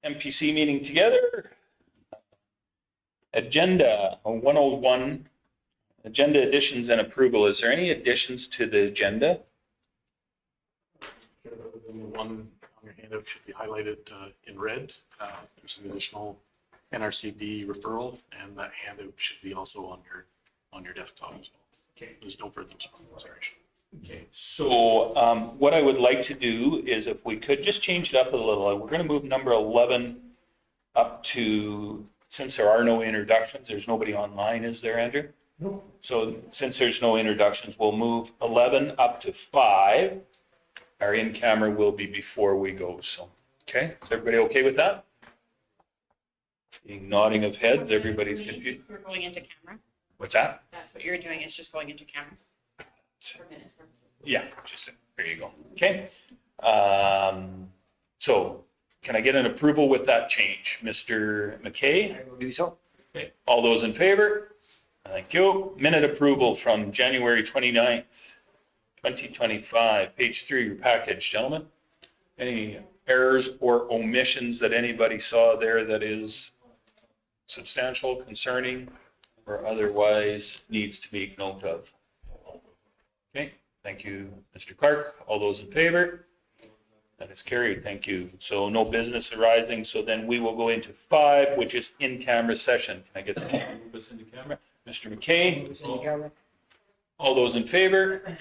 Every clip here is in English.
MPC meeting together. Agenda 101, agenda additions and approval. Is there any additions to the agenda? The one on your handout should be highlighted in red. There's an additional NRCB referral, and that handout should be also on your desktop as well. Okay. There's no further consideration. Okay, so what I would like to do is if we could just change it up a little. We're going to move number 11 up to, since there are no introductions, there's nobody online, is there, Andrew? Nope. So since there's no introductions, we'll move 11 up to 5. Our in-camera will be before we go, so, okay, is everybody okay with that? Seeing nodding of heads, everybody's confused. We're going into camera. What's that? That's what you're doing, is just going into camera. For minutes. Yeah, just, there you go, okay. So can I get an approval with that change? Mr. McKay? I will do so. Okay. All those in favor? Thank you. Minute approval from January 29th, 2025, page 3 of your package, gentlemen. Any errors or omissions that anybody saw there that is substantial, concerning, or otherwise needs to be note of? Okay, thank you, Mr. Clark. All those in favor? That is carried, thank you. So no business arising, so then we will go into 5, which is in-camera session. Can I get that move us into camera? Mr. McKay? All those in favor?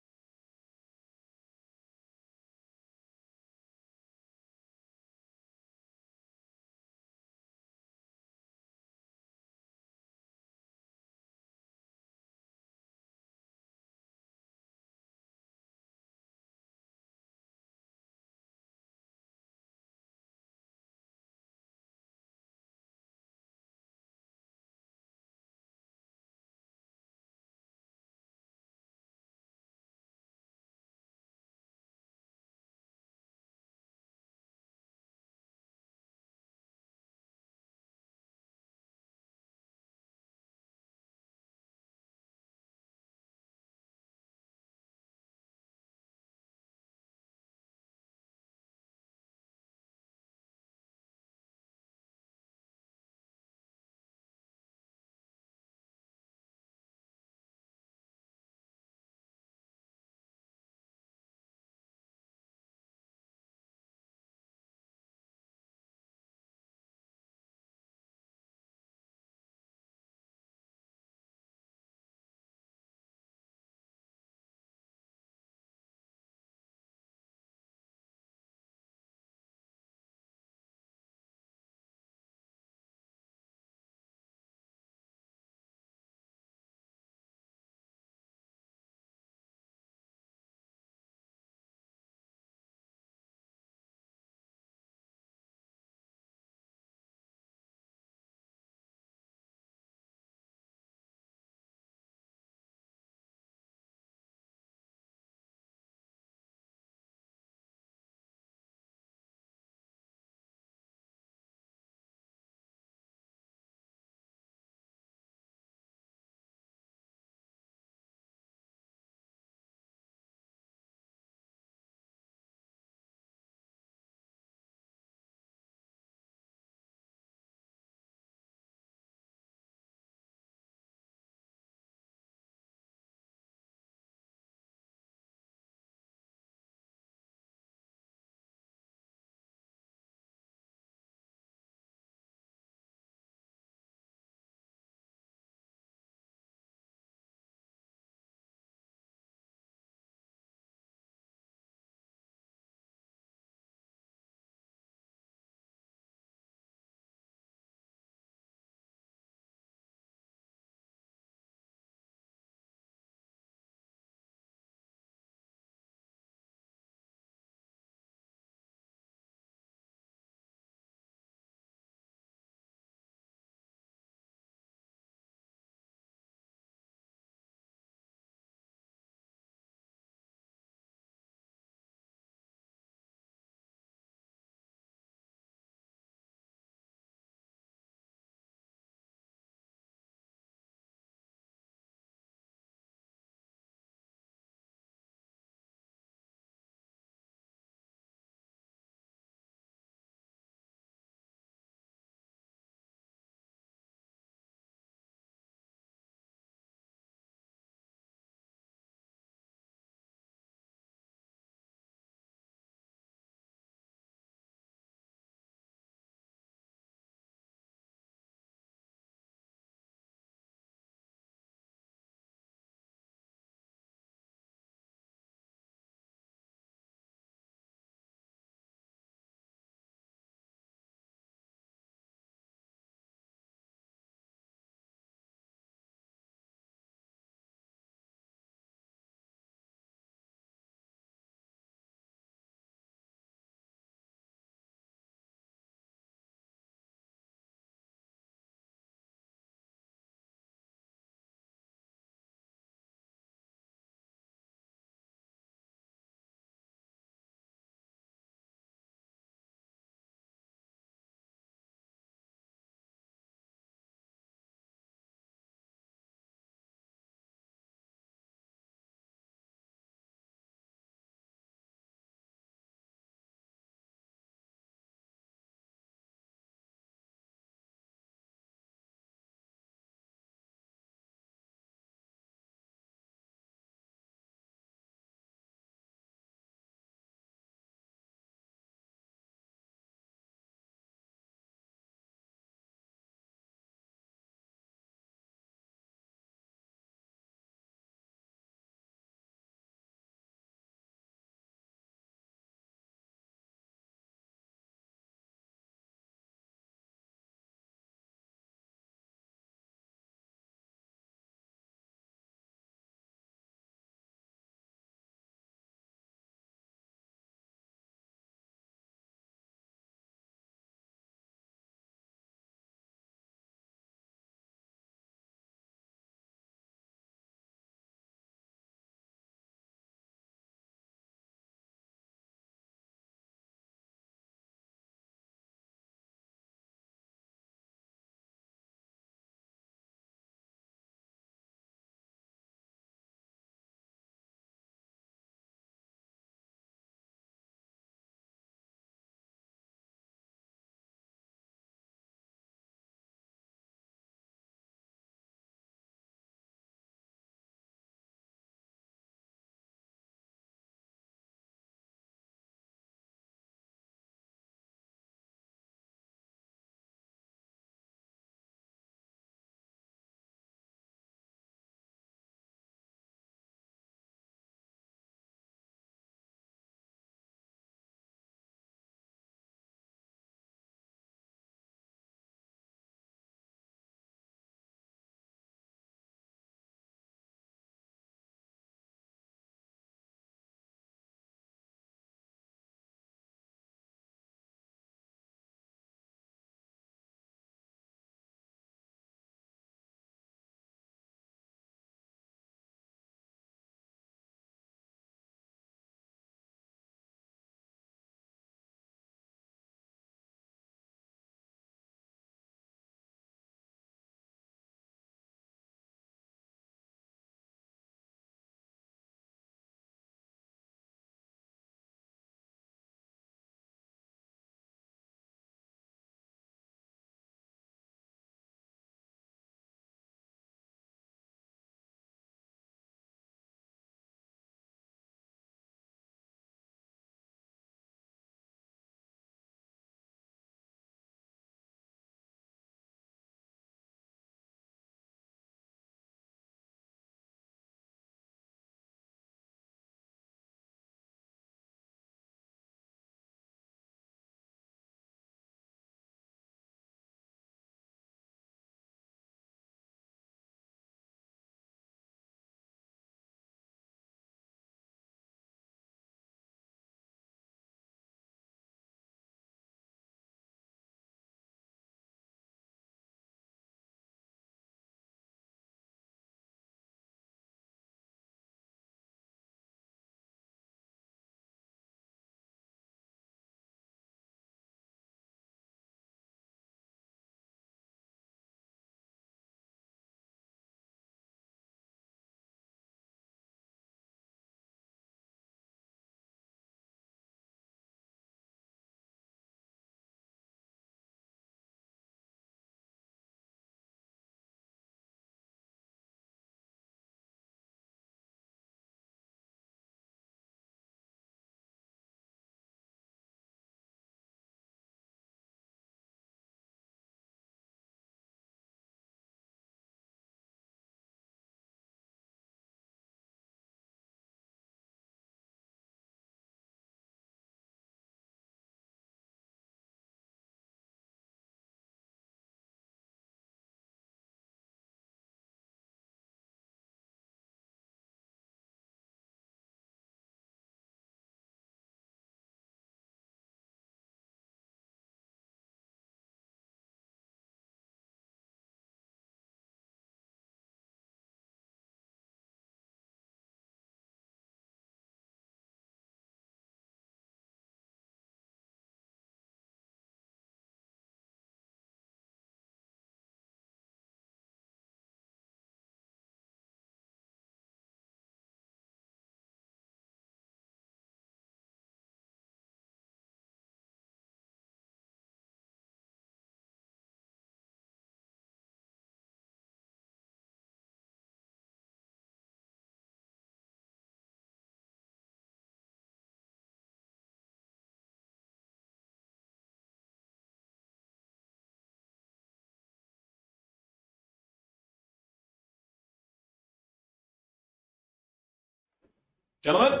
Gentlemen,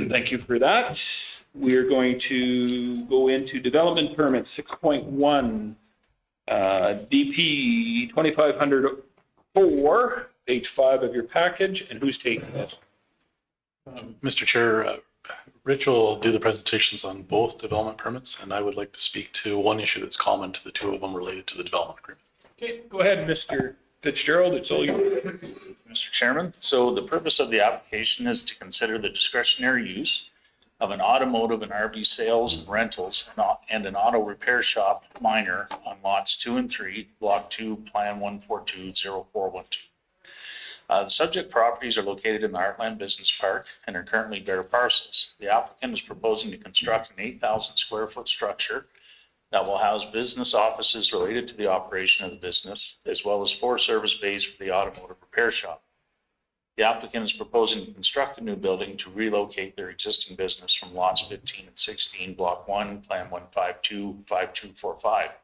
thank you for that. We are going to go into development permit 6.1, DP 2504, page 5 of your package. And who's taking this? Mr. Chair, Rich will do the presentations on both development permits, and I would like to speak to one issue that's common to the two of them related to the development agreement. Okay, go ahead, Mr. Fitzgerald. It's all you. Mr. Chairman, so the purpose of the application is to consider the discretionary use of an automotive and RV sales and rentals and an auto repair shop minor on lots 2 and 3, block 2, plan 1420412. The subject properties are located in the Heartland Business Park and are currently bare parcels. The applicant is proposing to construct an 8,000 square foot structure that will house business offices related to the operation of the business, as well as 4 service bays for the automotive repair shop. The applicant is proposing to construct a new building to relocate their existing business from lots 15 and 16, block 1, plan 1525245.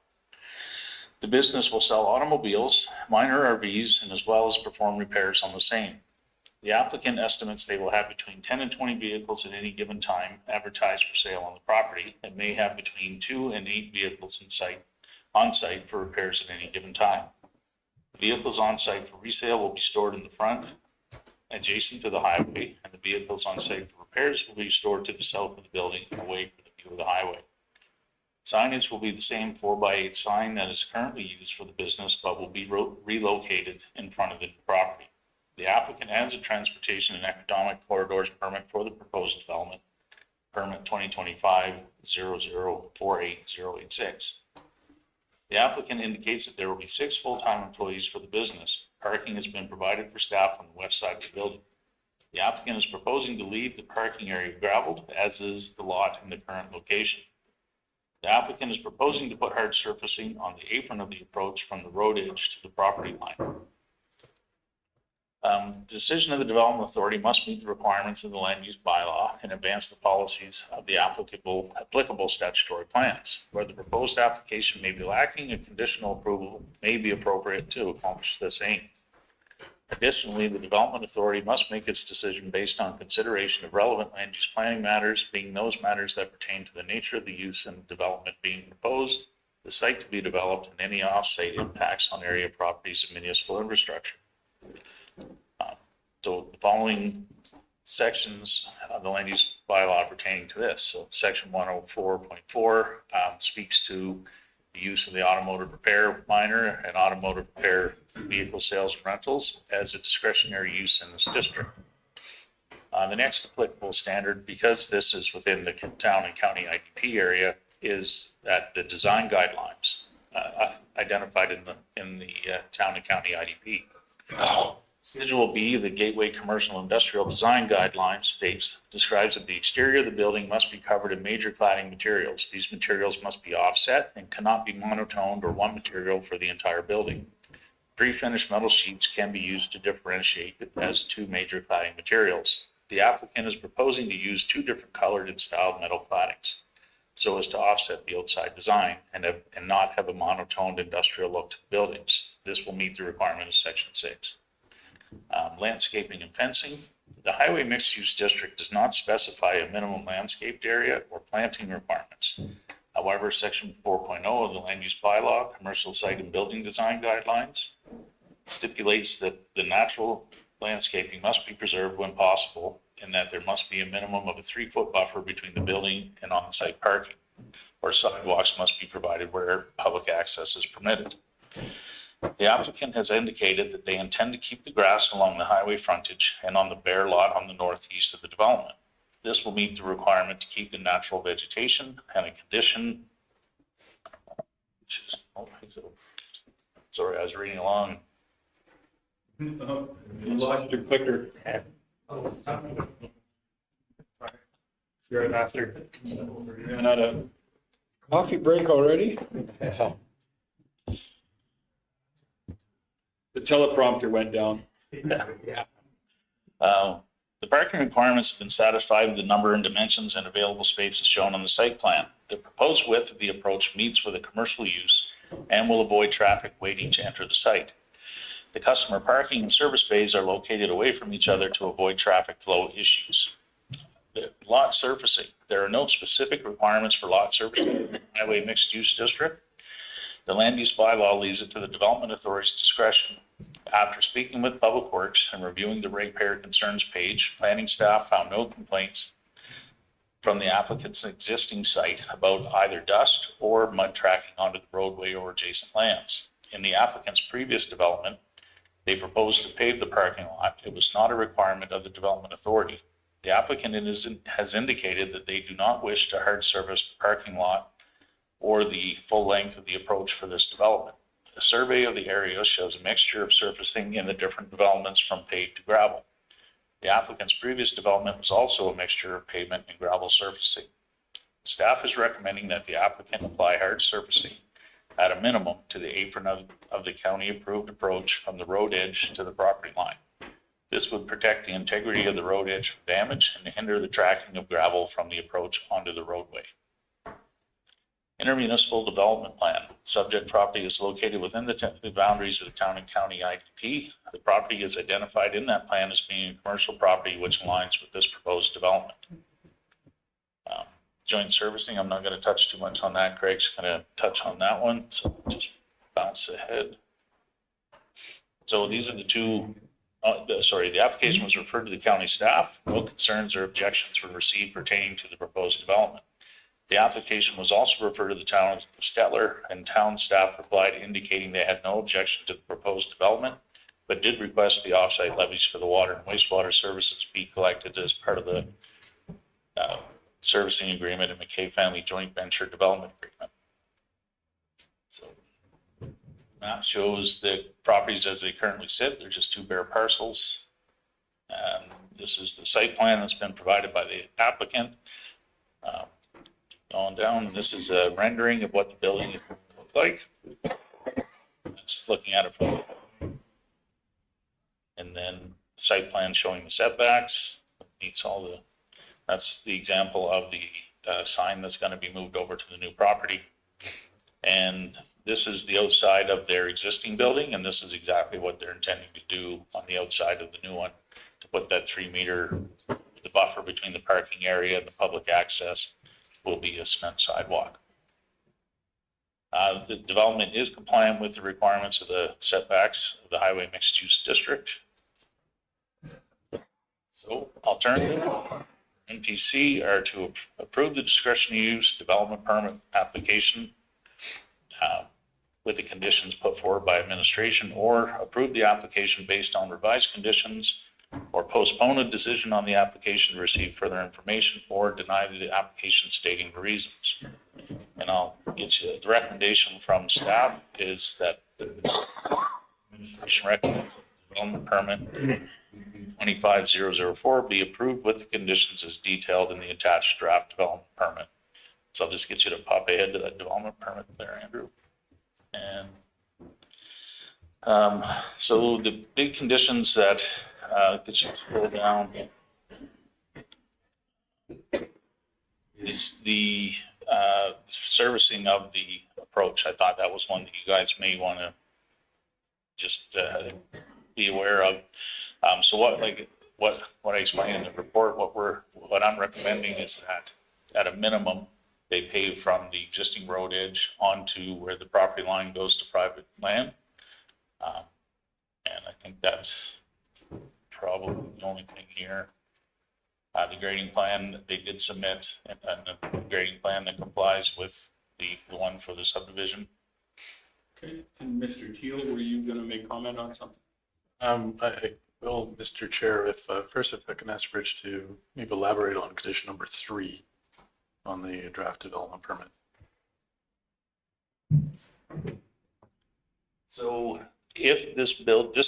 The business will sell automobiles, minor RVs, and as well as perform repairs on the same. The applicant estimates they will have between 10 and 20 vehicles at any given time advertised for sale on the property, and may have between 2 and 8 vehicles on site for repairs at any given time. The vehicles on site for resale will be stored in the front, adjacent to the highway, and the vehicles on site for repairs will be stored to the south of the building, away from the view of the highway. Signage will be the same 4x8 sign that is currently used for the business, but will be relocated in front of the property. The applicant has a transportation and economic corridors permit for the proposed development, permit 2025-0048-086. The applicant indicates that there will be 6 full-time employees for the business. Parking has been provided for staff on the west side of the building. The applicant is proposing to leave the parking area graveled, as is the lot in the current location. The applicant is proposing to put hard surfacing on the apron of the approach from the road edge to the property line. The decision of the Development Authority must meet the requirements of the land use bylaw and advance the policies of the applicable statutory plans. Where the proposed application may be lacking, a conditional approval may be appropriate to accomplish this aim. Additionally, the Development Authority must make its decision based on consideration of relevant land use planning matters, being those matters that pertain to the nature of the use and development being proposed, the site to be developed, and any off-site impacts on area properties and municipal infrastructure. So the following sections of the land use bylaw pertaining to this. So section 104.4 speaks to the use of the automotive repair minor and automotive repair vehicle sales and rentals as a discretionary use in this district. The next applicable standard, because this is within the town and county IDP area, is that the design guidelines identified in the town and county IDP. Schedule B, the Gateway Commercial Industrial Design Guidelines describes that the exterior of the building must be covered in major cladding materials. These materials must be offset and cannot be monotoned or one material for the entire building. Pre-finished metal sheets can be used to differentiate as 2 major cladding materials. The applicant is proposing to use 2 different colored and styled metal claddings so as to offset the outside design and not have a monotoned industrial look to the buildings. This will meet the requirement of section 6. Landscaping and fencing. The Highway Mixed Use District does not specify a minimum landscaped area or planting requirements. However, section 4.0 of the Land Use Bylaw, Commercial Site and Building Design Guidelines, stipulates that the natural landscaping must be preserved when possible, and that there must be a minimum of a 3-foot buffer between the building and on-site parking, or sidewalks must be provided where public access is permitted. The applicant has indicated that they intend to keep the grass along the highway frontage and on the bare lot on the northeast of the development. This will meet the requirement to keep the natural vegetation and a condition. Sorry, I was reading along. You lost your clicker. You're a master. Ran out of coffee break already? The teleprompter went down. Yeah. The parking requirements have been satisfied with the number and dimensions and available spaces shown on the site plan. The proposed width of the approach meets with a commercial use and will avoid traffic waiting to enter the site. The customer parking and service bays are located away from each other to avoid traffic flow issues. the lot surfacing. There are no specific requirements for lot surfacing in the highway mixed use district. The land use bylaw leaves it to the development authority's discretion. After speaking with Public Works and reviewing the ratepayer concerns page, planning staff found no complaints from the applicant's existing site about either dust or mud tracking onto the roadway or adjacent lands. In the applicant's previous development, they proposed to pave the parking lot. It was not a requirement of the development authority. The applicant has indicated that they do not wish to hard surface the parking lot or the full length of the approach for this development. A survey of the area shows a mixture of surfacing in the different developments from paved to gravel. The applicant's previous development was also a mixture of pavement and gravel surfacing. Staff is recommending that the applicant apply hard surfacing at a minimum to the apron of the county approved approach from the road edge to the property line. This would protect the integrity of the road edge from damage and hinder the tracking of gravel from the approach onto the roadway. Intermunicipal development plan. Subject property is located within the boundaries of the town and county IDP. The property is identified in that plan as being a commercial property which aligns with this proposed development. Joint servicing, I'm not going to touch too much on that. Greg's going to touch on that one. So just bounce ahead. So these are the two, the application was referred to the county staff. No concerns or objections were received pertaining to the proposed development. The application was also referred to the town of Stettler, and town staff replied indicating they had no objection to the proposed development, but did request the offsite levies for the water and wastewater services be collected as part of the servicing agreement and McKay Family Joint Venture Development Agreement. So map shows the properties as they currently sit. They're just two bare parcels. This is the site plan that's been provided by the applicant. On down, this is a rendering of what the building is going to look like. It's looking at it from, and then site plan showing the setbacks. Meets all the. That's the example of the sign that's going to be moved over to the new property. And this is the outside of their existing building, and this is exactly what they're intending to do on the outside of the new one, to put that 3 meter, the buffer between the parking area and the public access will be a cement sidewalk. The development is compliant with the requirements of the setbacks of the highway mixed use district. So alternative MPC are to approve the discretionary use development permit application with the conditions put forward by administration, or approve the application based on revised conditions, or postpone a decision on the application to receive further information, or deny the application stating the reasons. And I'll get you, the recommendation from staff is that the administration recommends the development permit 25004 be approved with the conditions as detailed in the attached draft development permit. So I'll just get you to pop ahead to that development permit there, Andrew. And so the big conditions that get you to scroll down is the servicing of the approach. I thought that was one that you guys may want to just be aware of. So what I explained in the report, what I'm recommending is that at a minimum, they pave from the existing road edge onto where the property line goes to private land. And I think that's probably the only thing here. The grading plan, they did submit a grading plan that complies with the one for the subdivision. Okay, and Mr. Teal, were you going to make comment on something? I will, Mr. Chair, if first if I can ask Rich to maybe elaborate on condition number 3 on the draft development permit. So if this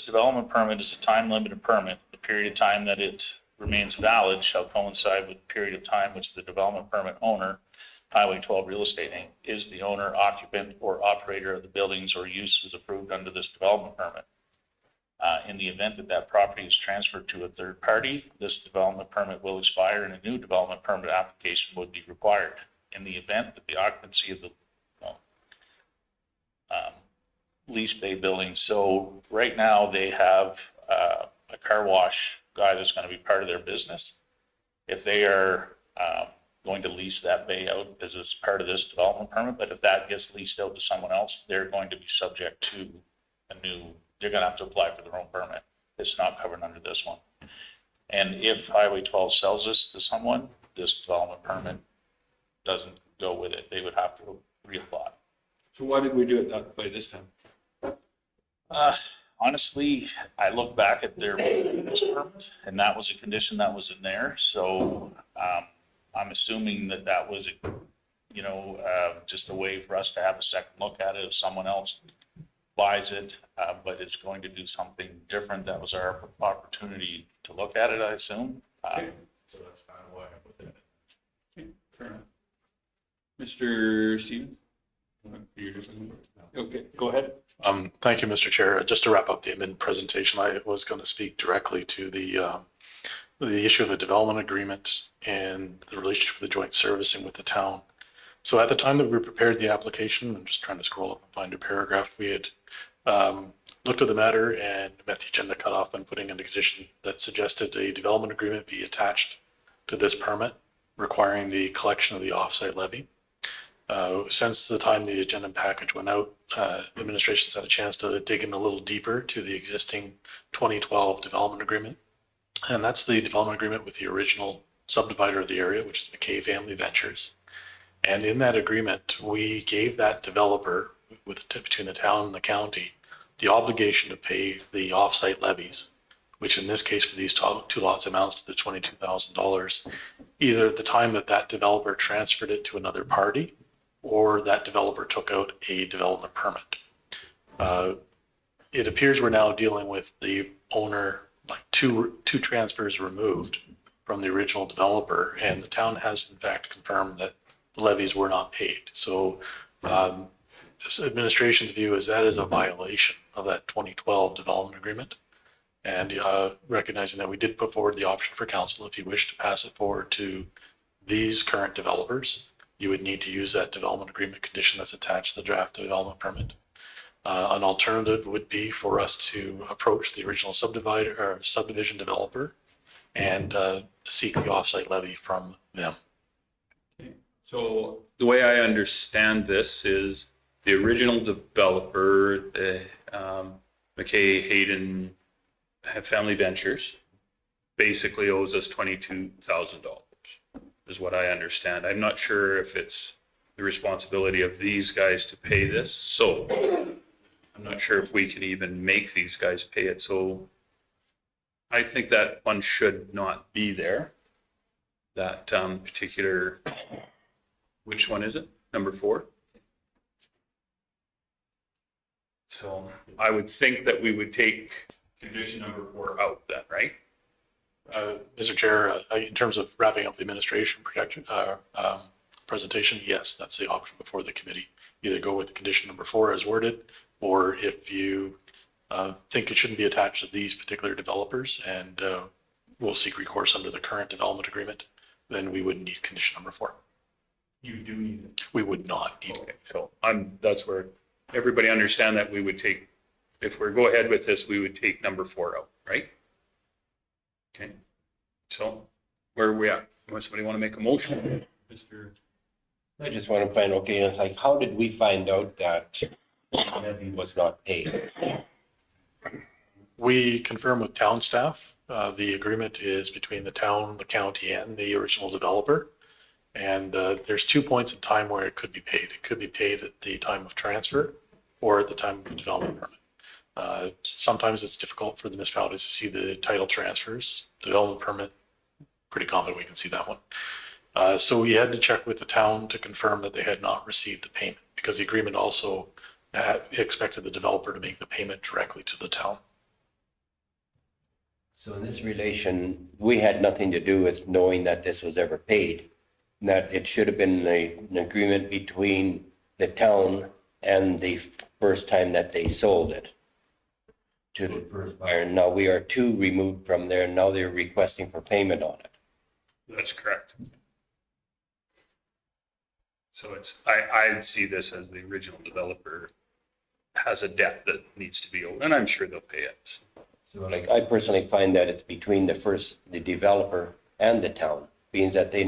development permit is a time limited permit, the period of time that it remains valid shall coincide with the period of time which the development permit owner, Highway 12 Real Estate Inc., is the owner, occupant, or operator of the buildings or uses approved under this development permit. In the event that that property is transferred to a third party, this development permit will expire and a new development permit application would be required. In the event that the occupancy of the lease bay building, so right now they have a car wash guy that's going to be part of their business. if they are going to lease that bay out as it's part of this development permit, but if that gets leased out to someone else, they're going to be subject to they're gonna have to apply for their own permit. It's not covered under this one. And if Highway 12 sells this to someone, this development permit doesn't go with it. They would have to reapply. So why did we do it that way this time? Honestly, I look back at their previous permit, and that was a condition that was in there. So I'm assuming that was, just a way for us to have a second look at it if someone else buys it, but it's going to do something different. That was our opportunity to look at it, I assume. So that's kind of why I put that in. Okay, fair enough. Mr. Stevens? Okay, go ahead. Thank you, Mr. Chair. Just to wrap up the admin presentation, I was going to speak directly to the issue of the development agreement and the relationship for the joint servicing with the town. So at the time that we prepared the application, I'm just trying to scroll up and find a paragraph, we had looked at the matter and met the agenda cutoff and putting in a condition that suggested a development agreement be attached to this permit, requiring the collection of the offsite levy. Since the time the agenda package went out, administration's had a chance to dig in a little deeper to the existing 2012 development agreement. And that's the development agreement with the original subdivider of the area, which is McKay Family Ventures. And in that agreement, we gave that developer, between the town and the county, the obligation to pay the offsite levies, which in this case for these two lots amounts to the $22,000, either at the time that that developer transferred it to another party or that developer took out a development permit. It appears we're now dealing with the owner, like two transfers removed from the original developer, and the town has in fact confirmed that the levies were not paid. So this administration's view is that is a violation of that 2012 development agreement. And recognizing that we did put forward the option for council, if you wish to pass it forward to these current developers, you would need to use that development agreement condition that's attached to the draft development permit. An alternative would be for us to approach the original subdivision developer and seek the offsite levy from them. Okay. So the way I understand this is the original developer, McKay Hayden Family Ventures, basically owes us $22,000 is what I understand. I'm not sure if it's the responsibility of these guys to pay this. So I'm not sure if we can even make these guys pay it. So I think that one should not be there. That particular, which one is it? Number 4? So I would think that we would take condition number 4 out then, right? Mr. Chair, in terms of wrapping up the administration presentation, yes, that's the option before the committee. Either go with the condition number 4 as worded, or if you think it shouldn't be attached to these particular developers and we'll seek recourse under the current development agreement, then we wouldn't need condition number 4. You do need it. We would not need it. Okay, so that's where everybody understand that we would take, if we go ahead with this, we would take number 4 out, right? Okay, so where are we at? Somebody want to make a motion? Mr. I just want to find, okay, it's like, how did we find out that levy was not paid? We confirm with town staff. The agreement is between the town, the county, and the original developer. And there's 2 points in time where it could be paid. It could be paid at the time of transfer or at the time of the development permit. Sometimes it's difficult for the municipalities to see the title transfers. Development permit, pretty confident we can see that one. So we had to check with the town to confirm that they had not received the payment, because the agreement also expected the developer to make the payment directly to the town. So in this relation, we had nothing to do with knowing that this was ever paid, that it should have been an agreement between the town and the first time that they sold it to the first buyer. Now we are 2 removed from there, and now they're requesting for payment on it. That's correct. So I see this as the original developer has a debt that needs to be owed, and I'm sure they'll pay it. So like, I personally find that it's between the developer and the town. being that they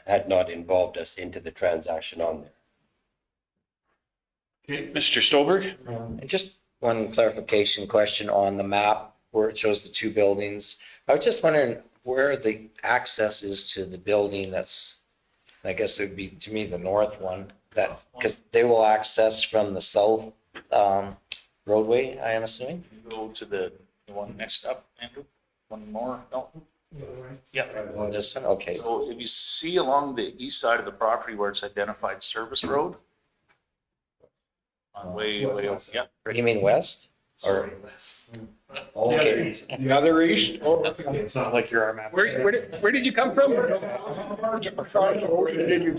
had not involved us into the transaction on there. Okay, Mr. Stolberg? And just one clarification question on the map where it shows the two buildings. I was just wondering where the access is to the building that's, I guess it would be to me the north one, that, because they will access from the south roadway, I am assuming? You go to the one next up, Andrew, one more, no? Yeah. This one, okay. So if you see along the east side of the property where it's identified service road, way over, yeah. You mean west? Or, okay, The other east? Oh, It's not like you're our map. Where did you come from? where did you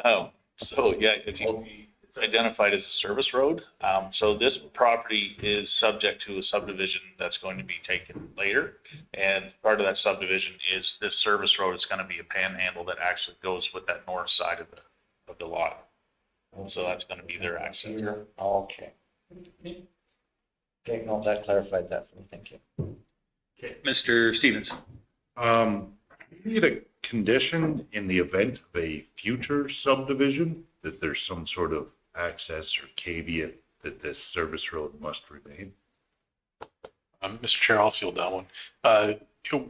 come? So yeah, if you, it's identified as a service road. So this property is subject to a subdivision that's going to be taken later. And part of that subdivision is this service road is going to be a panhandle that actually goes with that north side of the lot. So that's going to be their access. okay. Okay, no, that clarified that for me, thank you. Okay, Mr. Stevens? You need a condition in the event of a future subdivision that there's some sort of access or caveat that this service road must remain. Mr. Chair, I'll field that one.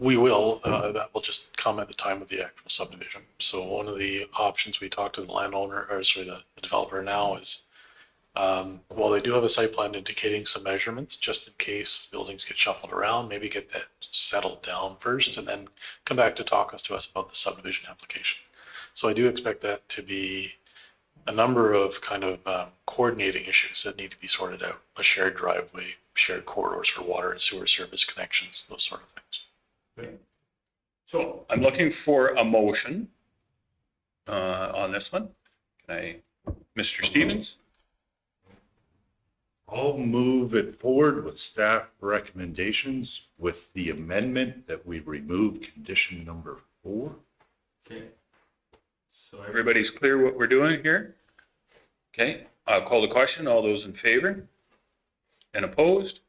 We will, that will just come at the time of the actual subdivision. So one of the options we talked to the landowner, or sorry, the developer now is, while they do have a site plan indicating some measurements, just in case buildings get shuffled around, maybe get that settled down first and then come back to talk to us about the subdivision application. So I do expect that to be a number of kind of coordinating issues that need to be sorted out. A shared driveway, shared corridors for water and sewer service connections, those sort of things. So I'm looking for a motion on this one. Can I, Mr. Stevens? I'll move it forward with staff recommendations with the amendment that we remove condition number 4. Okay. So everybody's clear what we're doing here? Okay, I'll call the question. All those in favor? And opposed?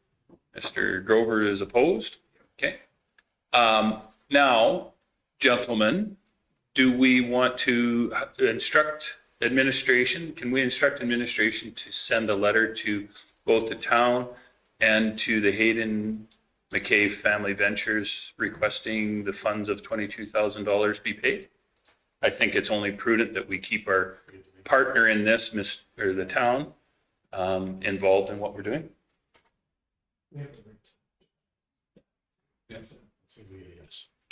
Mr. Grover is opposed. Okay. Now, gentlemen, do we want to instruct administration? Can we instruct administration to send a letter to both the town and to the Hayden McCabe Family Ventures requesting the funds of $22,000 be paid? I think it's only prudent that we keep our partner in this, or the town, involved in what we're doing. Yes.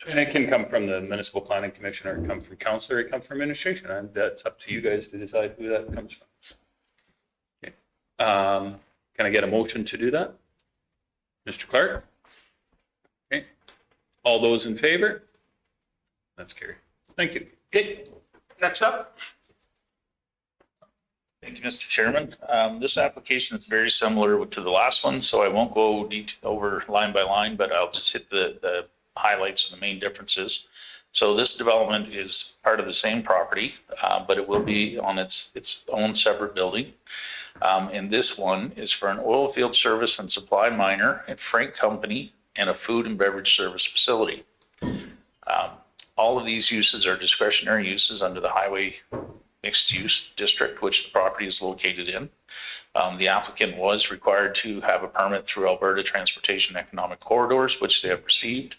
And it can come from the municipal planning commission, or it come from council, or it come from administration. And that's up to you guys to decide who that comes from. Okay. Can I get a motion to do that? Mr. Clark? Okay. All those in favor? That's carried. Thank you. Okay. Next up. Thank you, Mr. Chairman. This application is very similar to the last one, so I won't go over line by line, but I'll just hit the highlights and the main differences. So this development is part of the same property, but it will be on its own separate building. And this one is for an oil field service and supply miner and freight company and a food and beverage service facility. All of these uses are discretionary uses under the highway mixed use district, which the property is located in. The applicant was required to have a permit through Alberta Transportation Economic Corridors, which they have received.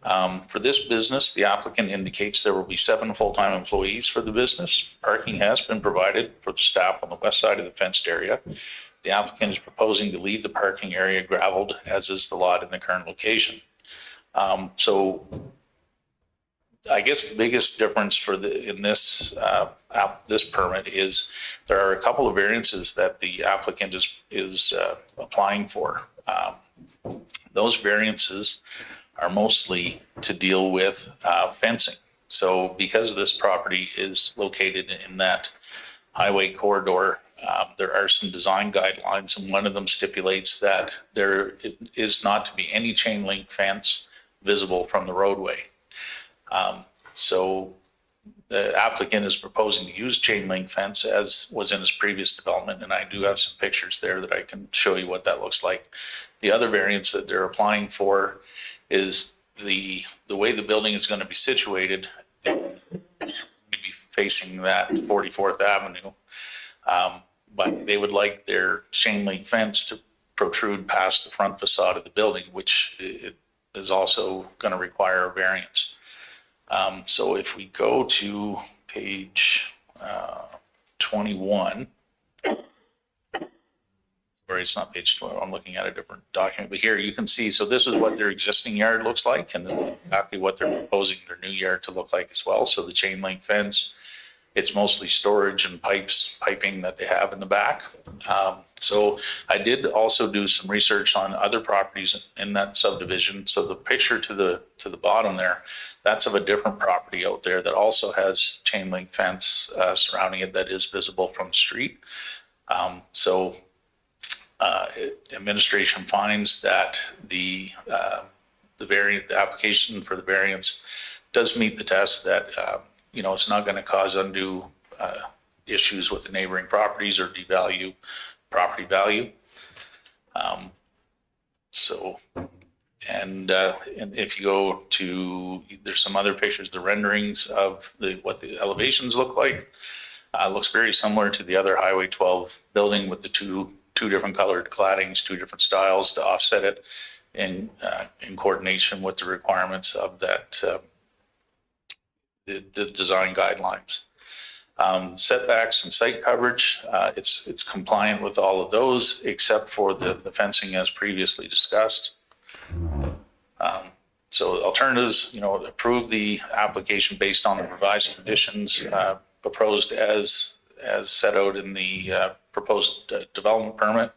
For this business, the applicant indicates there will be 7 full-time employees for the business. Parking has been provided for the staff on the west side of the fenced area. The applicant is proposing to leave the parking area graveled, as is the lot in the current location. So I guess the biggest difference in this this permit is there are a couple of variances that the applicant is applying for. Those variances are mostly to deal with fencing. So because this property is located in that highway corridor, there are some design guidelines, and one of them stipulates that there is not to be any chain link fence visible from the roadway. So the applicant is proposing to use chain link fence as was in his previous development, and I do have some pictures there that I can show you what that looks like. The other variance that they're applying for is the way the building is going to be situated, it would be facing that 44th Avenue. But they would like their chain link fence to protrude past the front facade of the building, which it is also going to require a variance. So if we go to page 21, or it's not page 12, I'm looking at a different document, but here you can see, so this is what their existing yard looks like, and this is exactly what they're proposing their new yard to look like as well. So the chain link fence, it's mostly storage and piping that they have in the back. So I did also do some research on other properties in that subdivision. So the picture to the bottom there, that's of a different property out there that also has chain link fence surrounding it that is visible from the street. Administration finds that the application for the variance does meet the test that it's not going to cause undue issues with the neighboring properties or devalue property value. And if you go to, there's some other pictures, the renderings of what the elevations look like. Looks very similar to the other Highway 12 building with the two different colored claddings, two different styles to offset it in coordination with the requirements of that the design guidelines. Setbacks and site coverage, it's compliant with all of those except for the fencing as previously discussed. So alternatives, approve the application based on the revised conditions proposed as set out in the proposed development permit.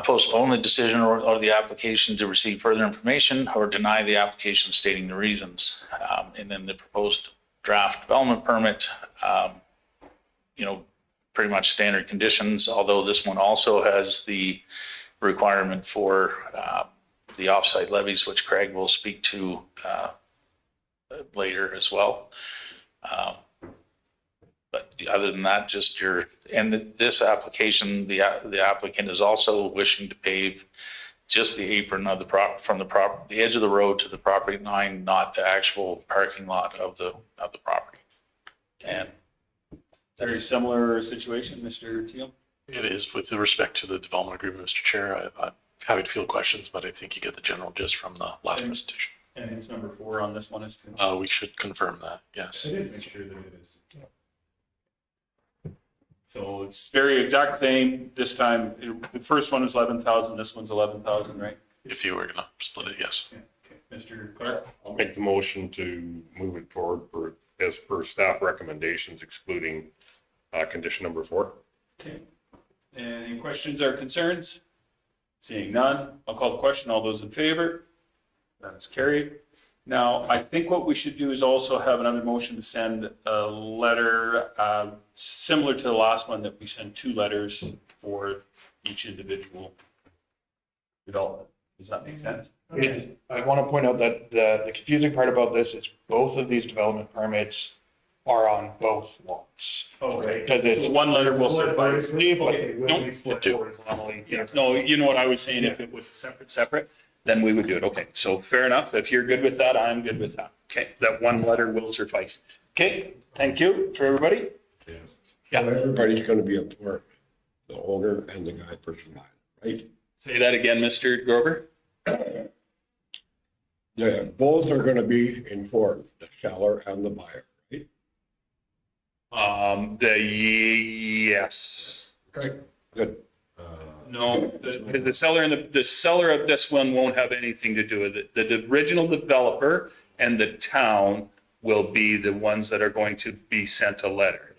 Postpone the decision or the application to receive further information, or deny the application stating the reasons. And then the proposed draft development permit, pretty much standard conditions, although this one also has the requirement for the offsite levies, which Craig will speak to later as well. But other than that, this application, the applicant is also wishing to pave just the apron of the edge of the road to the property line, not the actual parking lot of the property. And Very similar situation, Mr. Teal? It is with respect to the development agreement, Mr. Chair. I'm happy to field questions, but I think you get the general gist from the last presentation. And it's number 4 on this one is too. We should confirm that, yes. I did make sure that it is. So it's very exact same. This time, the first one was 11,000. This one's 11,000, right? If you were going to split it, yes. Okay. Mr. Clark? I'll make the motion to move it forward as per staff recommendations, excluding condition number 4. Okay. Any questions or concerns? Seeing none, I'll call the question. All those in favor? That's carried. Now, I think what we should do is also have another motion to send a letter similar to the last one, that we send 2 letters for each individual development. Does that make sense? I want to point out that the confusing part about this is both of these development permits are on both lots. Okay. Because it's One letter will suffice. Okay, No, you know what I was saying, if it was separate, then we would do it. Okay, so fair enough. If you're good with that, I'm good with that. Okay, that one letter will suffice. Okay, thank you for everybody. Yeah. Everybody's gonna be informed, the owner and the guy person buying, right? Say that again, Mr. Grover. Yeah, both are gonna be informed, the seller and the buyer, right? Yes. Okay, good. No, because the seller and the seller of this one won't have anything to do with it. The original developer and the town will be the ones that are going to be sent a letter.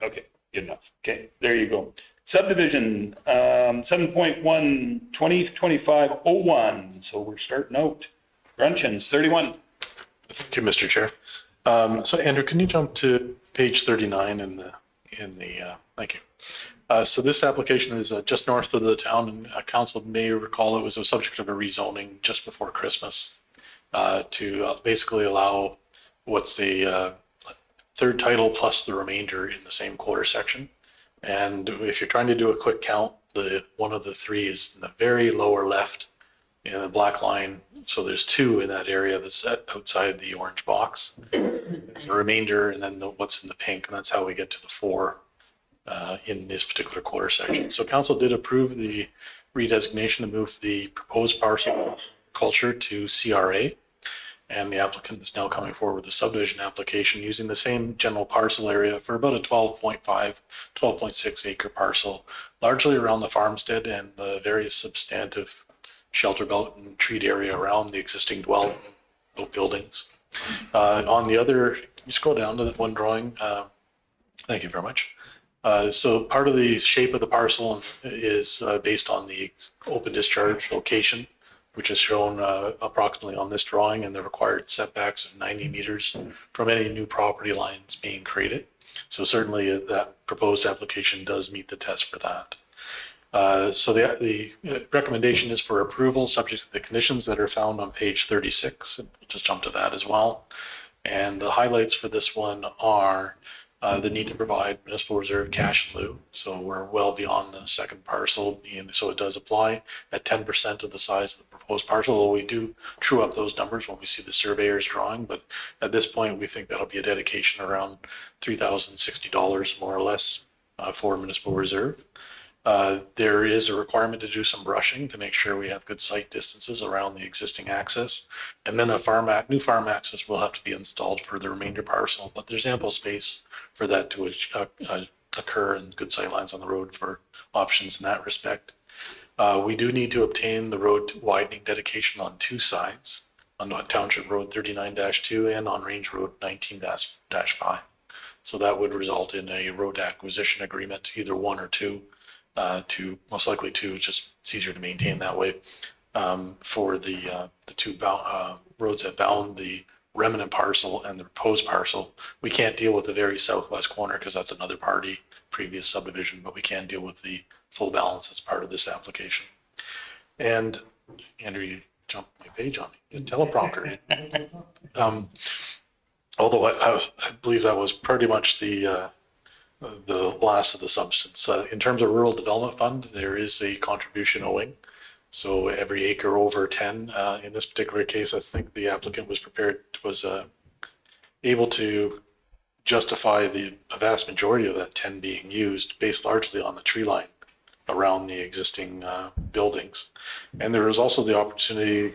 Okay, good enough. Okay, there you go. Subdivision 7.1 2025-01. So we're starting out. Bruncheon's 31. Thank you, Mr. Chair. So Andrew, can you jump to page 39 in the thank you. So this application is just north of the town, and council may recall it was a subject of a rezoning just before Christmas to basically allow what's the third title plus the remainder in the same quarter section. And if you're trying to do a quick count, one of the 3 is in the very lower left And the black line, so there's 2 in that area that's outside the orange box. The remainder, and then what's in the pink, and that's how we get to the 4 in this particular quarter section. So council did approve the redesignation to move the proposed parcel culture to CRA. And the applicant is now coming forward with a subdivision application using the same general parcel area for about a 12.5, 12.6 acre parcel, largely around the farmstead and the various substantive shelter belt and treat area around the existing dwelling buildings. On the other, you scroll down to that one drawing. Thank you very much. So part of the shape of the parcel is based on the open discharge location, which is shown approximately on this drawing, and the required setbacks of 90 meters from any new property lines being created. So certainly that proposed application does meet the test for that. So the recommendation is for approval subject to the conditions that are found on page 36. We'll just jump to that as well. And the highlights for this one are the need to provide municipal reserve cash in lieu. So we're well beyond the second parcel, and so it does apply at 10% of the size of the proposed parcel. Although we do true up those numbers when we see the surveyor's drawing, but at this point we think that'll be a dedication around $3,060 more or less for municipal reserve. There is a requirement to do some brushing to make sure we have good sight distances around the existing access. And then a new farm access will have to be installed for the remainder parcel, but there's ample space for that to occur and good sight lines on the road for options in that respect. We do need to obtain the road widening dedication on 2 sides, on Township Road 39-2 and on Range Road 19-5. So that would result in a road acquisition agreement, either 1 or 2. To most likely 2, just it's easier to maintain that way, for the 2 roads that bound the remnant parcel and the proposed parcel. We can't deal with the very southwest corner because that's another party previous subdivision, but we can deal with the full balance as part of this application. And Andrew, you jumped my page on me, the teleprompter. Although I believe that was pretty much the last of the substance. In terms of rural development fund, there is a contribution owing. So every acre over 10, in this particular case, I think the applicant was able to justify a vast majority of that 10 being used based largely on the tree line around the existing buildings. And there is also the opportunity,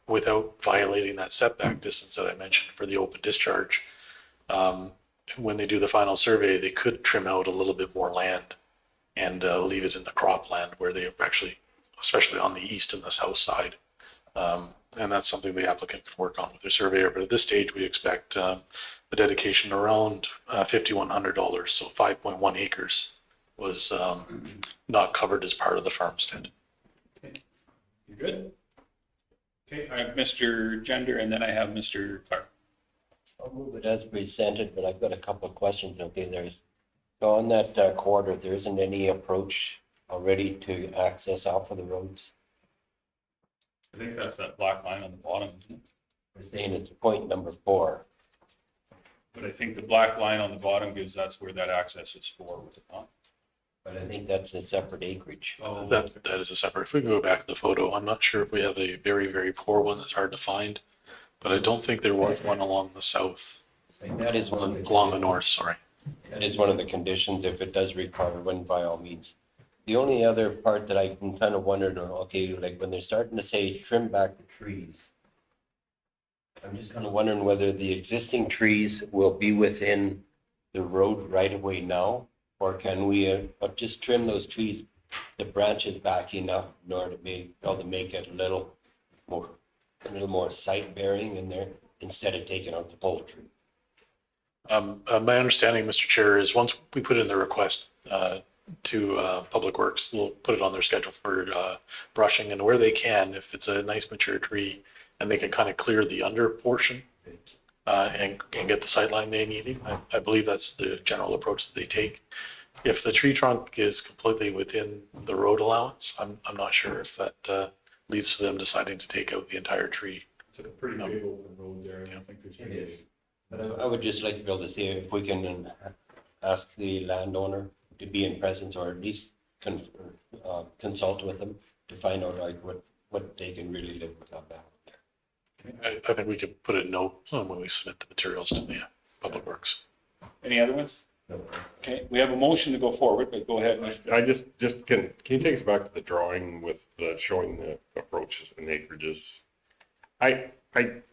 without violating that setback distance that I mentioned for the open discharge, when they do the final survey, they could trim out a little bit more land and leave it in the cropland where they actually, especially on the east and the south side. And that's something the applicant can work on with their surveyor. But at this stage, we expect the dedication around $5,100. So 5.1 acres was not covered as part of the farmstead. You good? Okay, I have Mr. Gender, and then I have Mr. Clark. I'll move it as presented, but I've got a couple of questions. Okay, so on that corridor, there isn't any approach already to access off of the roads. I think that's that black line on the bottom, isn't it? We're saying it's point number 4. But I think the black line on the bottom gives, that's where that access is for with the pump. But I think that's a separate acreage. Oh, That is a separate. If we can go back to the photo, I'm not sure if we have a very, very poor one that's hard to find, but I don't think there was one along the south. That is one. Along the north, sorry. That is one of the conditions. If it does require one, by all means. The only other part that I can kind of wondered, okay, like when they're starting to say trim back the trees, I'm just kind of wondering whether the existing trees will be within the road right of way now, or can we just trim those trees, the branches back enough in order to be able to make it a little more sight bearing in there instead of taking out the poultry. My understanding, Mr. Chair, is once we put in the request to Public Works, they'll put it on their schedule for brushing, and where they can, if it's a nice mature tree and they can kind of clear the under portion and get the sightline they need. I believe that's the general approach that they take. If the tree trunk is completely within the road allowance, I'm not sure if that leads to them deciding to take out the entire tree. It's a pretty big open road there. I don't think there's any issue. But I would just like to be able to see if we can ask the landowner to be in presence or at least consult with them to find out like what they can really live without that. I think we could put a note when we submit the materials to the Public Works. Any other ones? Okay, we have a motion to go forward, but go ahead, Mr. I just can you take us back to the drawing with showing the approaches and acreages?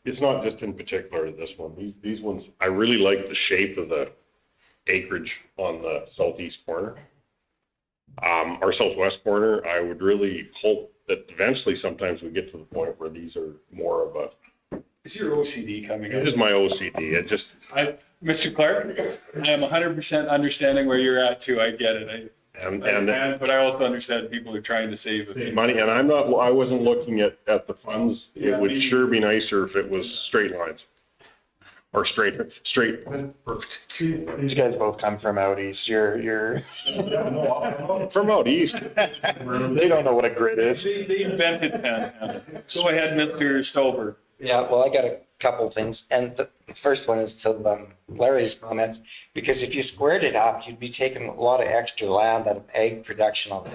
It's not just in particular this one. These ones, I really like the shape of the acreage on the southeast corner. Our southwest corner, I would really hope that eventually sometimes we get to the point where these are more of a, Is your OCD coming it up? is my OCD. It just, Mr. Clark, I am 100% understanding where you're at too. I get it. But I also understand people are trying to save a few. money, and I wasn't looking at the funds. It would sure be nicer if it was straight lines. Or straight. These guys both come from out east. You're From out east. they don't know what a grid is. They invented panhandle. Go ahead, Mr. Stover. Yeah, well, I got a couple things, and the first one is to Larry's comments, because if you squared it up, you'd be taking a lot of extra land out of egg production on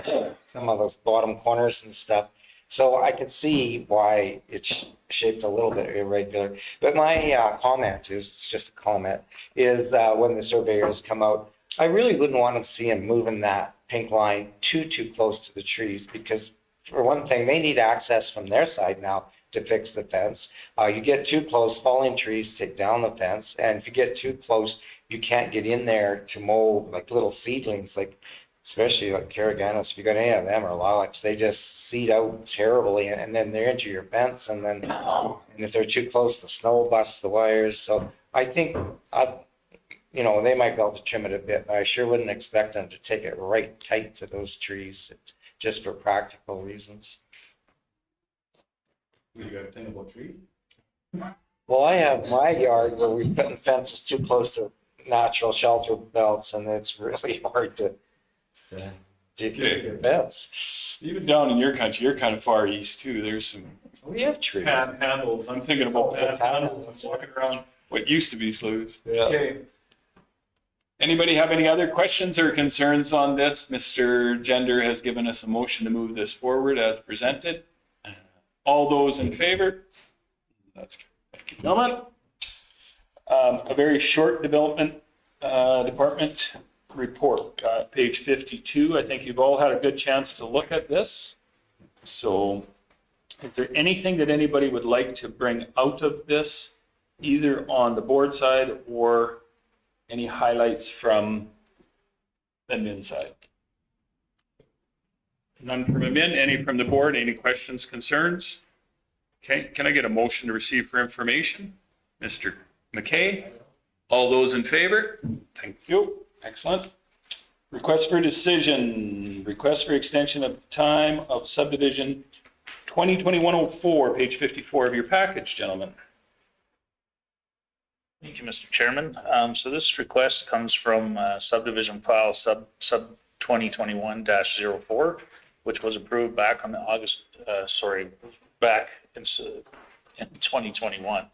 some of those bottom corners and stuff. So I could see why it's shaped a little bit irregular. But my comment is, it's just a comment, is when the surveyors come out, I really wouldn't want to see them moving that pink line too close to the trees, because for one thing, they need access from their side now to fix the fence. You get too close, falling trees take down the fence, and if you get too close, you can't get in there to mow like little seedlings, like especially like Caraganos. If you got any of them or lilacs, they just seed out terribly, and then they're into your fence, and then and if they're too close, the snow busts the wires. So I think they might be able to trim it a bit, but I sure wouldn't expect them to take it right tight to those trees, just for practical reasons. We got a thing about trees? Well, I have my yard where we're putting fences too close to natural shelter belts, and it's really hard to dig your beds. Even down in your country, you're kind of far east too. There's some We have trees. panhandles. I'm thinking about panhandles, walking around what used to be sloughs. Yeah. Okay. Anybody have any other questions or concerns on this? Mr. Gender has given us a motion to move this forward as presented. All those in favor? That's good. Thank you, gentlemen. A very short development department report, page 52. I think you've all had a good chance to look at this. So is there anything that anybody would like to bring out of this, either on the board side or any highlights from the admin side? None from admin, any from the board, any questions, concerns? Okay, can I get a motion to receive for information? Mr. McKay, all those in favor? Thank you, excellent. Request for decision, request for extension of time of subdivision 2021-04, page 54 of your package, gentlemen. Thank you, Mr. Chairman. So this request comes from subdivision file sub 2021-04, which was approved back on back in 2021.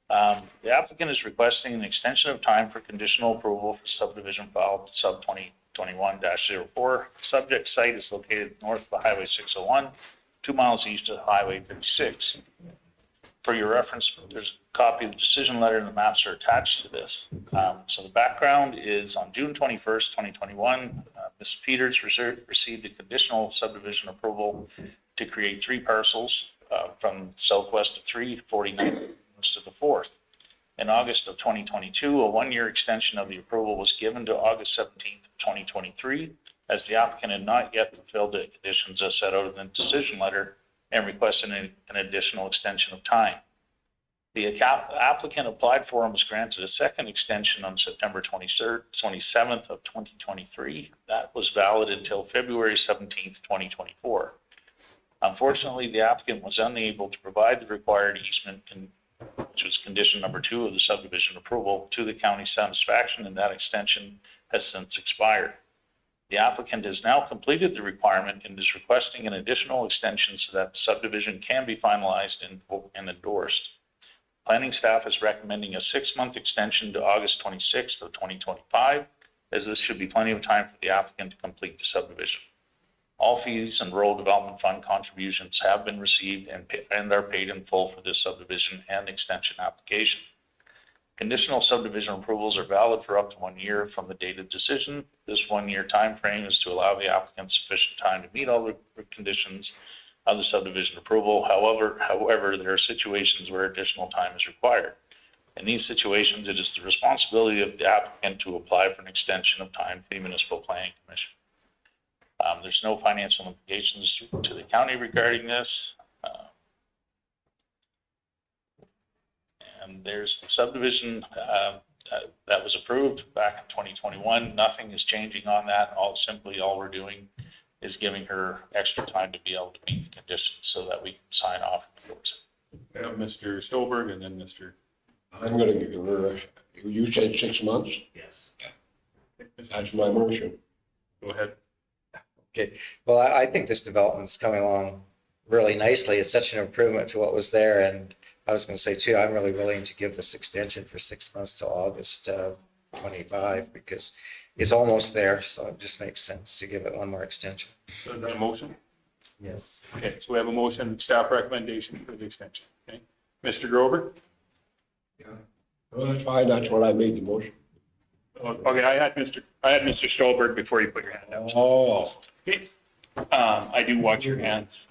The applicant is requesting an extension of time for conditional approval for subdivision file sub 2021-04. Subject site is located north of Highway 601, 2 miles east of Highway 56. For your reference, there's a copy of the decision letter and the maps are attached to this. So the background is on June 21st, 2021, Ms. Peters received a conditional subdivision approval to create 3 parcels from southwest of 349 west of the 4th. In August of 2022, a 1-year extension of the approval was given to August 17th, 2023, as the applicant had not yet fulfilled the conditions as set out in the decision letter and requested an additional extension of time. The applicant applied for and was granted a second extension on September 27th of 2023. That was valid until February 17th, 2024. Unfortunately, the applicant was unable to provide the required easement, which was condition number 2 of the subdivision approval, to the county's satisfaction, and that extension has since expired. The applicant has now completed the requirement and is requesting an additional extension so that the subdivision can be finalized and endorsed. Planning staff is recommending a 6-month extension to August 26th of 2025, as this should be plenty of time for the applicant to complete the subdivision. All fees and rural development fund contributions have been received and are paid in full for this subdivision and extension application. Conditional subdivision approvals are valid for up to 1 year from the date of decision. This 1 year time frame is to allow the applicant sufficient time to meet all the conditions of the subdivision approval. However, there are situations where additional time is required. In these situations, it is the responsibility of the applicant to apply for an extension of time to the Municipal Planning Commission. There's no financial implications to the county regarding this. And there's the subdivision that was approved back in 2021. Nothing is changing on that. All we're doing is giving her extra time to be able to meet the conditions so that we can sign off. We have Mr. Stolberg and then Mr. I'm gonna give her, you said 6 months? Yes. That's my motion. Go ahead. Okay, well, I think this development's coming along really nicely. It's such an improvement to what was there. And I was gonna say too, I'm really willing to give this extension for 6 months to August of 25 because it's almost there. So it just makes sense to give it one more extension. So is that a motion? Yes. Okay, so we have a motion, staff recommendation for the extension. Okay. Mr. Grover? Yeah. Well, that's fine. That's what I made the motion. Okay, I had Mr. Stolberg before you put your hand down. Oh, Okay. I do watch your hands,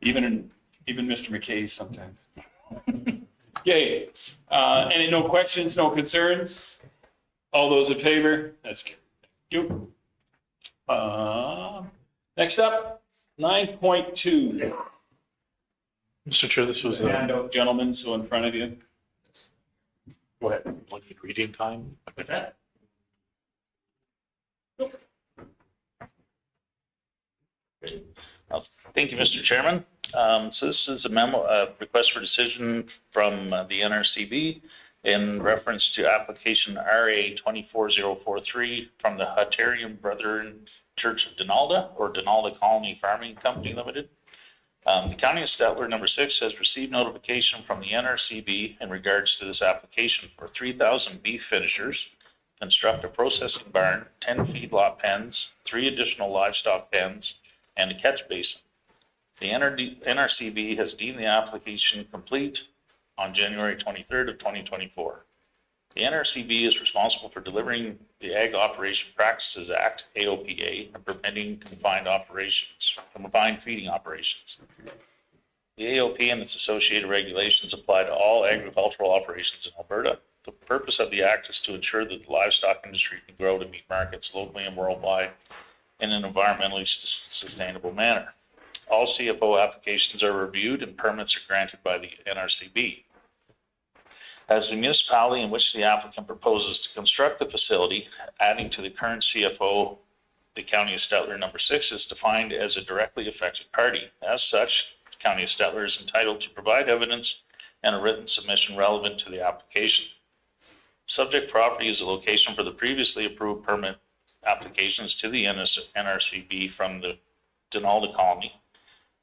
even Mr. McKay sometimes. Okay, any, no questions, no concerns? All those in favor? That's good. Thank you. Next up, 9.2. Mr. Chair, this was Handout, gentlemen, so in front of you. Go ahead. like reading time. What's that? Thank you, Mr. Chairman. So this is a memo, request for decision from the NRCB in reference to application RA 24043 from the Hutterian Brethren Church of Donalda or Donalda Colony Farming Company Limited. The County of Stettler, number 6, has received notification from the NRCB in regards to this application for 3,000 beef finishers, construct a processing barn, 10 feedlot pens, 3 additional livestock pens, and a catch basin. The NRCB has deemed the application complete on January 23rd of 2024. The NRCB is responsible for delivering the Ag Operation Practices Act, AOPA, and permitting confined feeding operations. The AOP and its associated regulations apply to all agricultural operations in Alberta. The purpose of the act is to ensure that the livestock industry can grow to meet markets locally and worldwide in an environmentally sustainable manner. All CFO applications are reviewed and permits are granted by the NRCB. As the municipality in which the applicant proposes to construct the facility, adding to the current CFO, the County of Stettler, number 6, is defined as a directly affected party. As such, the County of Stettler is entitled to provide evidence and a written submission relevant to the application. Subject property is a location for the previously approved permit applications to the NRCB from the Donalda Colony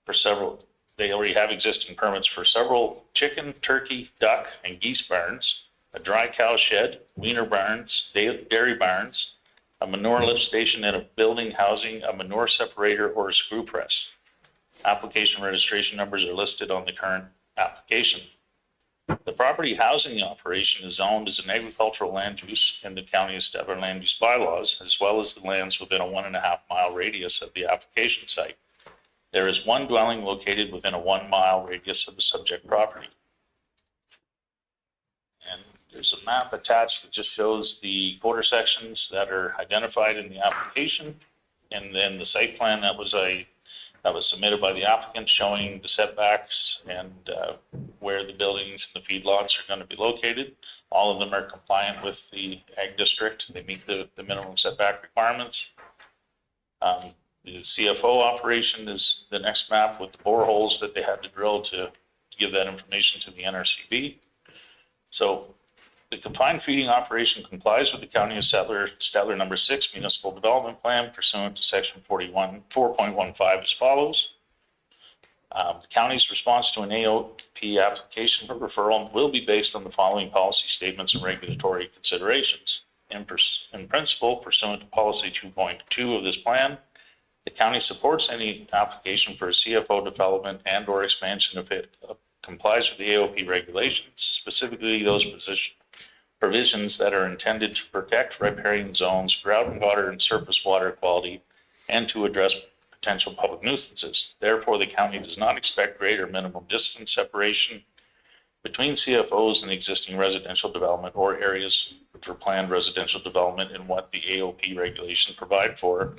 for several. They already have existing permits for several chicken, turkey, duck, and geese barns, a dry cow shed, weaner barns, dairy barns, a manure lift station, and a building housing a manure separator or a screw press. Application registration numbers are listed on the current application. The property housing operation is zoned as an agricultural land use in the County of Stettler land use bylaws, as well as the lands within a 1.5 mile radius of the application site. There is one dwelling located within a 1 mile radius of the subject property. And there's a map attached that just shows the quarter sections that are identified in the application. And then the site plan that was submitted by the applicant showing the setbacks and where the buildings and the feedlots are going to be located. All of them are compliant with the ag district. They meet the minimum setback requirements. The CFO operation is the next map with the boreholes that they had to drill to give that information to the NRCB. So the confined feeding operation complies with the County of Stettler number 6 municipal development plan pursuant to section 4.15 as follows. The county's response to an AOP application for referral will be based on the following policy statements and regulatory considerations. In principle, pursuant to policy 2.2 of this plan, The county supports any application for a CFO development and or expansion if it complies with the AOP regulations, specifically those provisions that are intended to protect riparian zones, groundwater and surface water quality, and to address potential public nuisances. Therefore, the county does not expect greater minimum distance separation between CFOs and existing residential development or areas for planned residential development in what the AOP regulations provide for,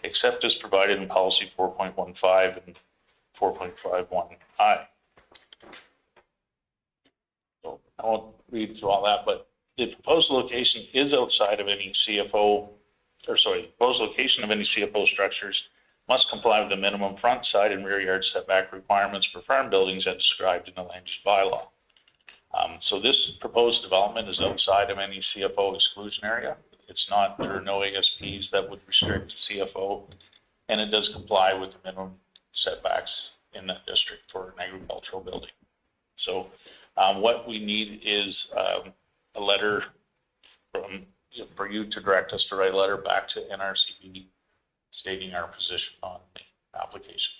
except as provided in policy 4.15 and 4.51I. So I won't read through all that, but the proposed location is outside of any CFO, the proposed location of any CFO structures must comply with the minimum front, side, and rear yard setback requirements for farm buildings as described in the land use bylaw. So this proposed development is outside of any CFO exclusion area. It's not, there are no ASPs that would restrict CFO, and it does comply with the minimum setbacks in that district for an agricultural building. So what we need is a letter for you to direct us to write a letter back to NRCB stating our position on the application.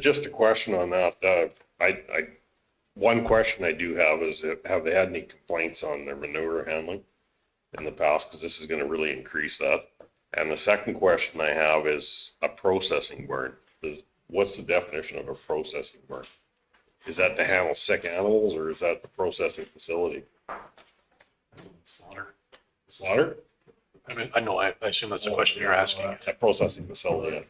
Just a question on that. One question I do have is, have they had any complaints on their manure handling in the past? Because this is going to really increase that. And the second question I have is a processing burn. What's the definition of a processing burn? Is that to handle sick animals, or is that the processing facility? Slaughter. Slaughter? I mean, I know, I assume that's the question you're asking. A processing facility.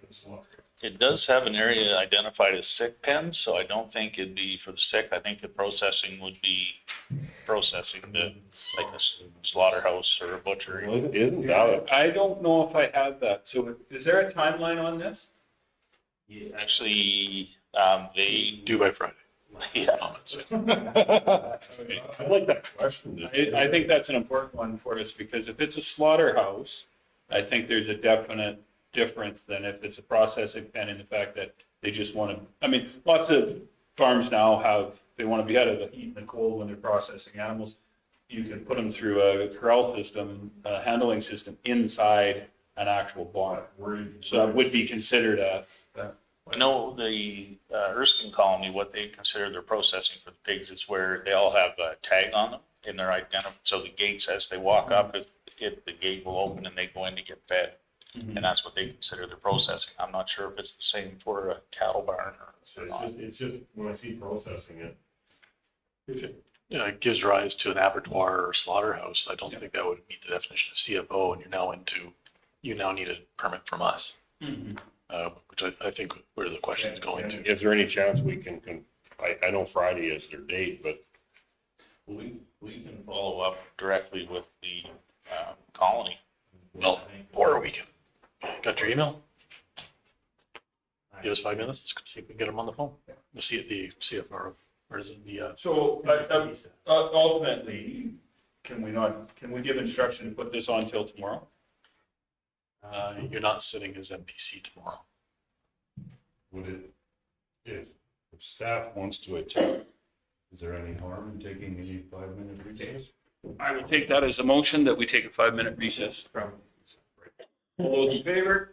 It does have an area identified as sick pens, so I don't think it'd be for the sick. I think the processing would be processing like a slaughterhouse or a butchery. Isn't that I don't know if I have that. So is there a timeline on this? Actually, they Due by Friday. yeah. I like that question. I think that's an important one for us, because if it's a slaughterhouse, I think there's a definite difference than if it's a processing pen, in the fact that they just want to, I mean, lots of farms now they want to be out of the heat and the cold when they're processing animals. You can put them through a corral system, a handling system inside an actual barn. So that would be considered I know the Erskine colony, what they consider their processing for the pigs is where they all have a tag on them and they're identified. So the gates, as they walk up, if the gate will open and they go in to get fed. And that's what they consider their processing. I'm not sure if it's the same for a cattle barn or not. It's just when I see processing it. If it gives rise to an abattoir or slaughterhouse, I don't think that would meet the definition of CFO, and you now need a permit from us. Which I think where the question is going to. Is there any chance we can I know Friday is their date, but We can follow up directly with the colony. Well, or we can, got your email? Give us 5 minutes, let's see if we can get them on the phone. The CFR, or is it the, So ultimately, can we give instruction to put this on till tomorrow? you're not sitting as MPC tomorrow. Would it, if staff wants to attend, is there any harm in taking a 5-minute recess? I would take that as a motion that we take a 5-minute recess from. All those in favor?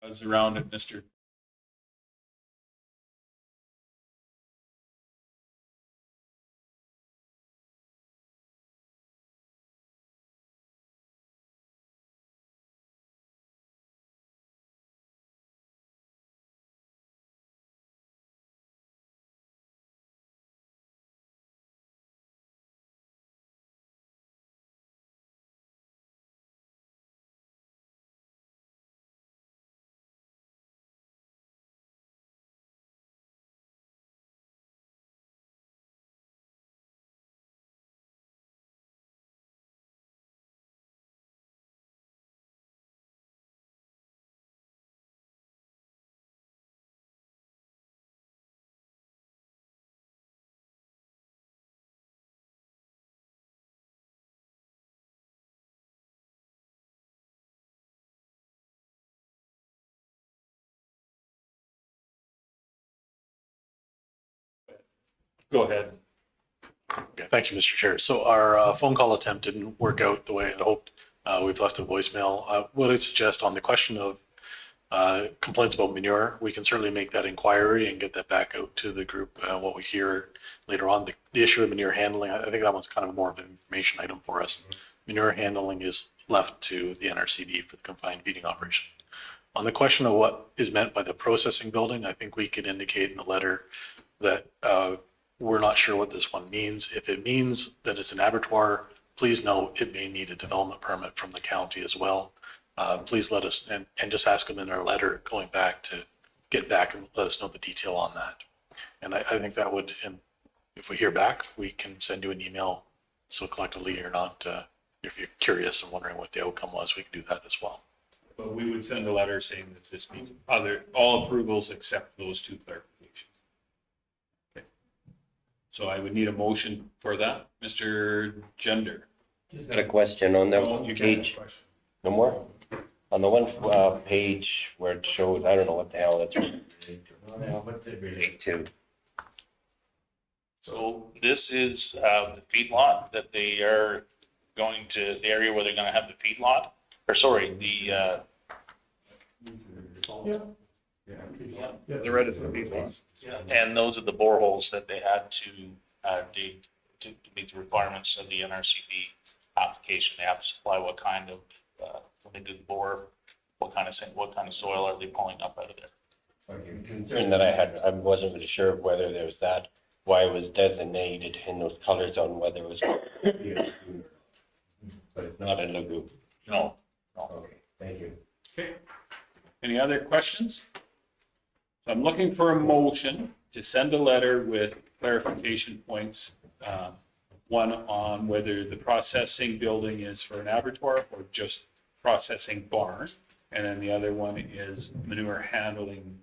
Buzz around it, Mr. Go ahead. Okay, thank you, Mr. Chair. So our phone call attempt didn't work out the way I hoped. We've left a voicemail. What I suggest on the question of complaints about manure, we can certainly make that inquiry and get that back out to the group. What we hear later on, the issue of manure handling, I think that one's kind of more of an information item for us. Manure handling is left to the NRCD for the confined feeding operation. On the question of what is meant by the processing building, I think we could indicate in the letter that we're not sure what this one means. If it means that it's an abattoir, please note it may need a development permit from the county as well. Please let us, and just ask them in our letter going back to get back and let us know the detail on that. And I think that would, and if we hear back, we can send you an email. So collectively you're not, if you're curious and wondering what the outcome was, we can do that as well. But we would send a letter saying that this means all approvals except those two clarifications. Okay. So I would need a motion for that. Mr. Gender. Got a question on the No, you can't have a page. question. No more? On the one page where it shows, I don't know what the hell that's what's it relate to? So this is the feedlot that they are going to, the area where they're gonna have the feedlot, or sorry, the, They're ready for the people. and those are the boreholes that they had to dig to meet the requirements of the NRCD application. They have to supply what kind of, when they do the bore, what kind of soil are they pulling up out of there? Concern that I had, I wasn't really sure whether there's that, why it was designated in those colors on whether it was. But it's not a lagoon. No, Okay, thank you. Okay. Any other questions? So I'm looking for a motion to send a letter with clarification points. One on whether the processing building is for an abattoir or just processing barn. And then the other one is manure handling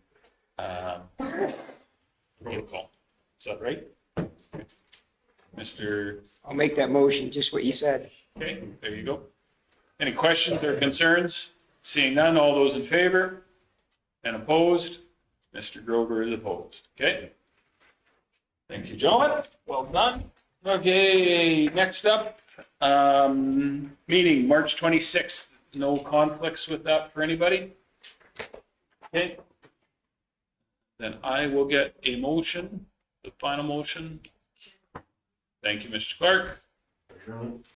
protocol. Is that right? Mr. I'll make that motion, just what you said. Okay, there you go. Any questions or concerns? Seeing none, all those in favor and opposed? Mr. Grover is opposed. Okay. Thank you, gentlemen. Well done. Okay, next up, meeting March 26th. No conflicts with that for anybody? Okay. Then I will get a motion, the final motion. Thank you, Mr. Clark.